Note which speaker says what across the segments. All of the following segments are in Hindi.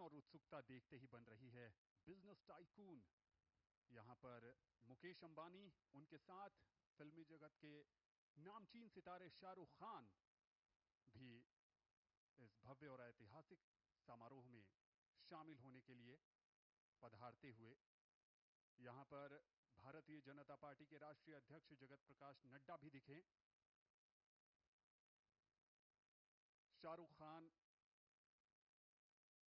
Speaker 1: और उत्सुकता देखते ही बन रही है बिजनेस टाइकून। यहां पर मुकेश अंबानी, उनके साथ फिल्मी जगत के नामचीन सितारे शाहरुख खान भी इस भव्य और ऐतिहासिक समारोह में शामिल होने के लिए पधारते हुए यहां पर भारतीय जनता पार्टी के राष्ट्रीय अध्यक्ष जगत प्रकाश नड्डा भी दिखे। शाहरुख खान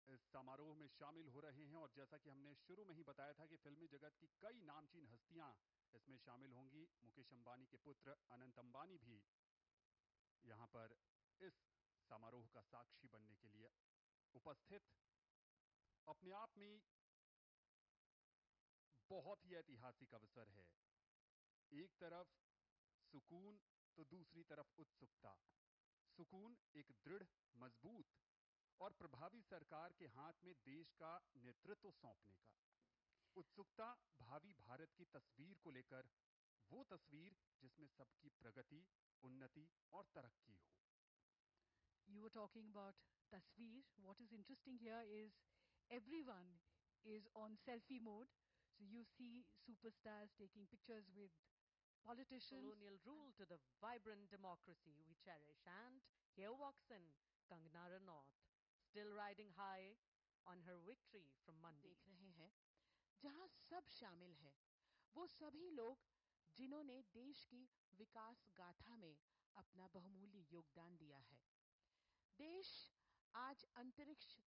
Speaker 1: इस समारोह में शामिल हो रहे हैं और जैसा कि हमने शुरू में ही बताया था कि फिल्मी जगत की कई नामचीन हस्तियां इसमें शामिल होंगी। मुकेश अंबानी के पुत्र अनंत अंबानी भी यहां पर इस समारोह का साक्षी बनने के लिए उपस्थित। अपने आप में बहुत ही ऐतिहासिक अवसर है। एक तरफ सुकून तो दूसरी तरफ उत्सुकता। सुकून एक दृढ़, मजबूत और प्रभावी सरकार के हाथ में देश का नेतृत्व सौंपने का। उत्सुकता भावी भारत की तस्वीर को लेकर, वो तस्वीर जिसमें सबकी प्रगति, उन्नति और तरक्की हो।
Speaker 2: You were talking about tasveer. What is interesting here is everyone is on selfie mode. So you see superstars taking pictures with politicians.
Speaker 3: Colonial rule to the vibrant democracy we cherish. And here walks in Kangana Ranaut, still riding high on her victory from Mandi.
Speaker 4: देख रहे हैं जहां सब शामिल है, वो सभी लोग जिन्होंने देश की विकास गाथा में अपना बहुमूल्य योगदान दिया है। देश आज अंतरिक्ष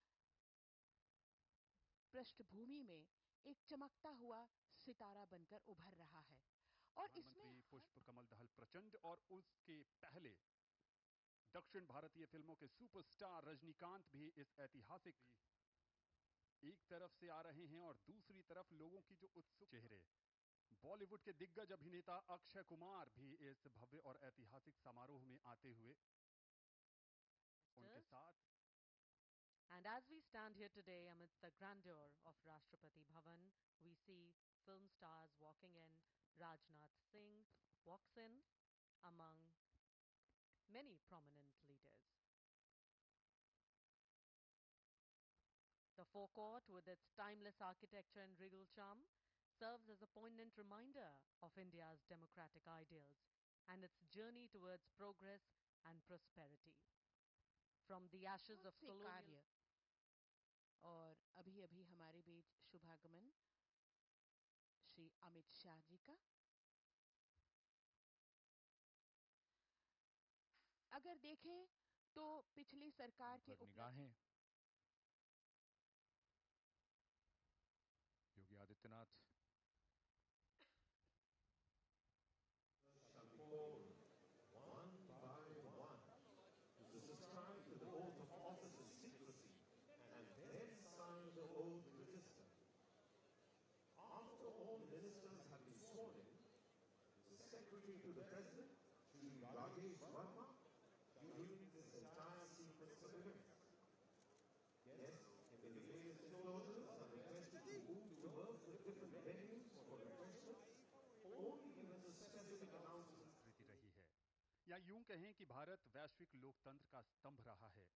Speaker 4: पृष्ठभूमि में एक चमकता हुआ सितारा बनकर उभर रहा है और इसमें
Speaker 1: पुष्प कमल दहल प्रचंड और उसके पहले दक्षिण भारतीय फिल्मों के सुपरस्टार रजनीकांत भी इस ऐतिहासिक एक तरफ से आ रहे हैं और दूसरी तरफ लोगों की जो उत्सुक चेहरे। बॉलीवुड के दिग्गज अभिनेता अक्षय कुमार भी इस भव्य और ऐतिहासिक समारोह में आते हुए उनके साथ।
Speaker 3: And as we stand here today amidst the grandeur of Rashtrapati Bhavan, we see film stars walking in. Rajnath Singh walks in among many prominent leaders. The forecourt, with its timeless architecture and regal charm, serves as a poignant reminder of India's democratic ideals and its journey towards progress and prosperity. From the ashes of colonial
Speaker 4: और अभी-अभी हमारे बीच शुभागमन श्री अमित शाह जी का। अगर देखें तो पिछली सरकार के
Speaker 5: निगाहें Yogi Adityanath
Speaker 6: one by one to subscribe to the oath of office of secrecy and then sign the oath register. After all ministers have been sworn in, the Secretary to the President, Shri Rajesh Verma, during this entire sequence of events. Yes, in the various enclosures are requested to move towards the different venues for refreshments, only given the specific announcements.
Speaker 1: रही है या यूं कहें कि भारत वैश्विक लोकतंत्र का स्तंभ रहा है।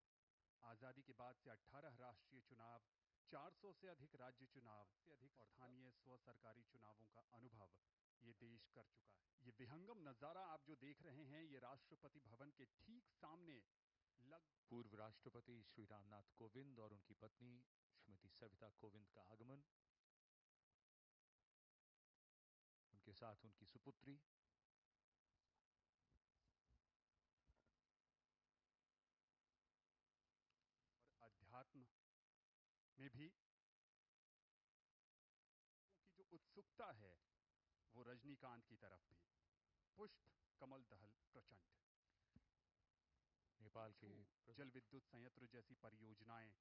Speaker 1: आजादी के बाद से 18 राष्ट्रीय चुनाव, 400 से अधिक राज्य चुनाव से अधिक और स्थानीय स्व सरकारी चुनावों का अनुभव ये देश कर चुका है। ये विहंगम नजारा आप जो देख रहे हैं, ये राष्ट्रपति भवन के ठीक सामने
Speaker 5: पूर्व राष्ट्रपति श्री रामनाथ कोविंद और उनकी पत्नी श्रीमती सविता कोविंद का आगमन, उनके साथ उनकी सुपुत्री
Speaker 1: और अध्यात्म में भी की जो उत्सुकता है वो रजनीकांत की तरफ भी। पुष्प कमल दहल प्रचंड।
Speaker 5: नेपाल के
Speaker 1: जल विद्युत संयंत्र जैसी परियोजनाएं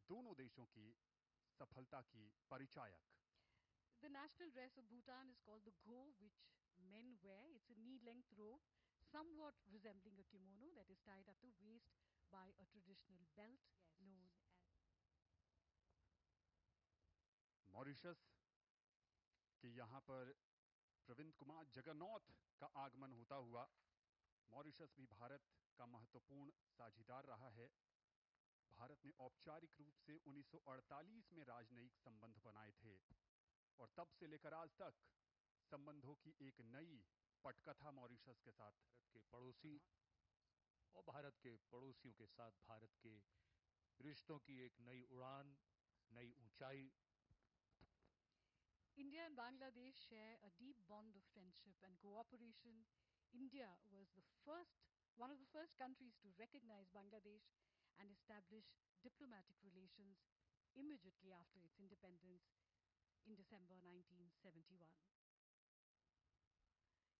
Speaker 1: दोनों देशों की सफलता की परिचायक।
Speaker 2: The national dress of Bhutan is called the go, which men wear. It's a knee-length robe, somewhat resembling a kimono that is tied at the waist by a traditional belt known as.
Speaker 1: Mauritius के यहां पर प्रविंद कुमार जगन्नाथ का आगमन होता हुआ। मॉरिशस भी भारत का महत्वपूर्ण साझीदार रहा है। भारत ने औपचारिक रूप से 1948 में राजनयिक संबंध बनाए थे और तब से लेकर आज तक संबंधों की एक नई पटकथा मॉरिशस के साथ
Speaker 5: भारत के पड़ोसी और भारत के पड़ोसियों के साथ भारत के रिश्तों की एक नई उड़ान, नई ऊंचाई।
Speaker 2: India and Bangladesh share a deep bond of friendship and cooperation. India was one of the first countries to recognize Bangladesh and establish diplomatic relations immediately after its independence in December 1971.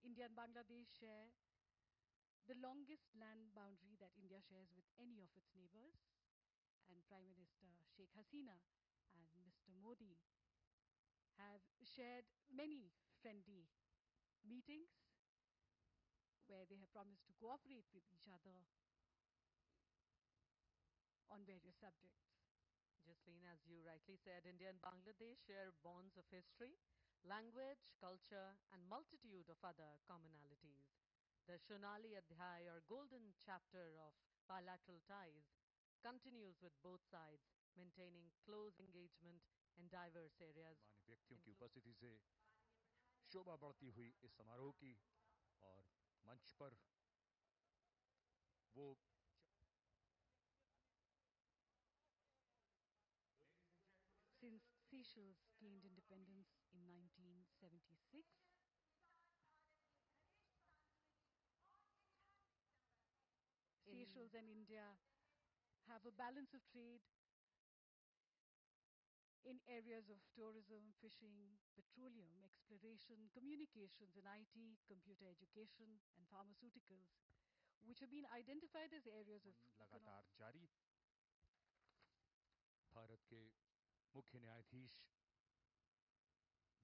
Speaker 2: India and Bangladesh share the longest land boundary that India shares with any of its neighbors, and Prime Minister Sheikh Hasina and Mr. Modi have shared many friendly meetings where they have promised to cooperate with each other on various subjects.
Speaker 3: Jasleen, as you rightly said, India and Bangladesh share bonds of history, language, culture, and multitude of other commonalities. The Shonali Adhyay, or golden chapter of bilateral ties, continues with both sides, maintaining close engagement in diverse areas.
Speaker 5: मान्य व्यक्तियों की उपस्थिति से शोभा बढ़ती हुई इस समारोह की और मंच पर वो
Speaker 2: Since Seychelles gained independence in 1976, Seychelles and India have a balance of trade in areas of tourism, fishing, petroleum, exploration, communications, and IT, computer education, and pharmaceuticals, which have been identified as areas of
Speaker 1: लगातार जारी।
Speaker 5: भारत के मुख्य न्यायाधीश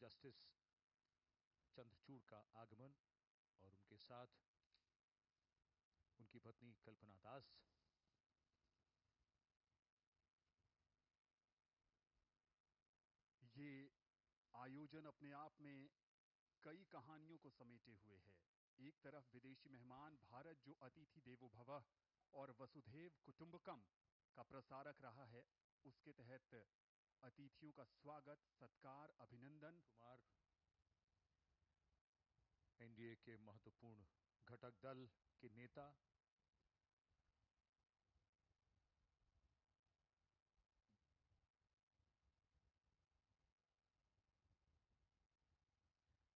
Speaker 5: जस्टिस चंद्रचूड़ का आगमन और उनके साथ उनकी पत्नी कल्पना दास।
Speaker 1: ये आयोजन अपने आप में कई कहानियों को समेटे हुए है। एक तरफ विदेशी मेहमान भारत जो अतिथि देवो भवः और वसुधैव कुटुंबकम का प्रसारक रहा है, उसके तहत अतिथियों का स्वागत, सत्कार, अभिनंदन।
Speaker 5: कुमार एनडीए के महत्वपूर्ण घटक दल के नेता,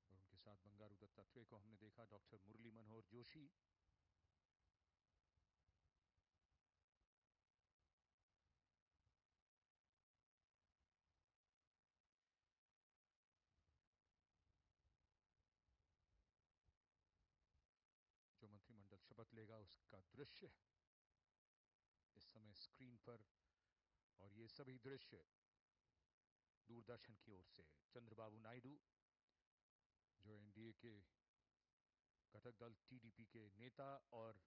Speaker 5: और उनके साथ बंगारू दत्तात्रेय को हमने देखा, डॉक्टर मुरली मनोहर जोशी, जो मंत्रिमंडल शपथ लेगा उसका दृश्य इस समय स्क्रीन पर। और ये सभी दृश्य दूरदर्शन की ओर से। चंद्रबाबू नायडू जो एनडीए के घटक दल टीडीपी के नेता और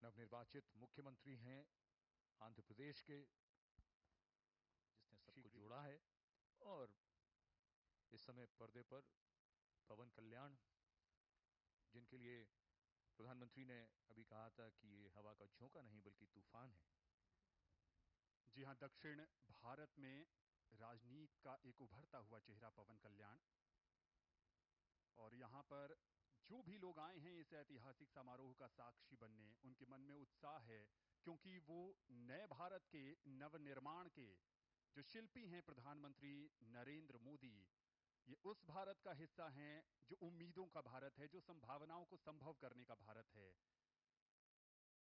Speaker 5: नवनिर्वाचित मुख्यमंत्री हैं आंध्र प्रदेश के, जिसने सबको जोड़ा है। और इस समय पर्दे पर पवन कल्याण, जिनके लिए प्रधानमंत्री ने अभी कहा था कि ये हवा का झोंका नहीं बल्कि तूफान है।
Speaker 1: जी हां, दक्षिण भारत में राजनीति का एक उभरता हुआ चेहरा पवन कल्याण। और यहां पर जो भी लोग आए हैं इस ऐतिहासिक समारोह का साक्षी बनने, उनके मन में उत्साह है, क्योंकि वो नए भारत के नवनिर्माण के जो शिल्पी हैं प्रधानमंत्री नरेंद्र मोदी, ये उस भारत का हिस्सा हैं जो उम्मीदों का भारत है, जो संभावनाओं को संभव करने का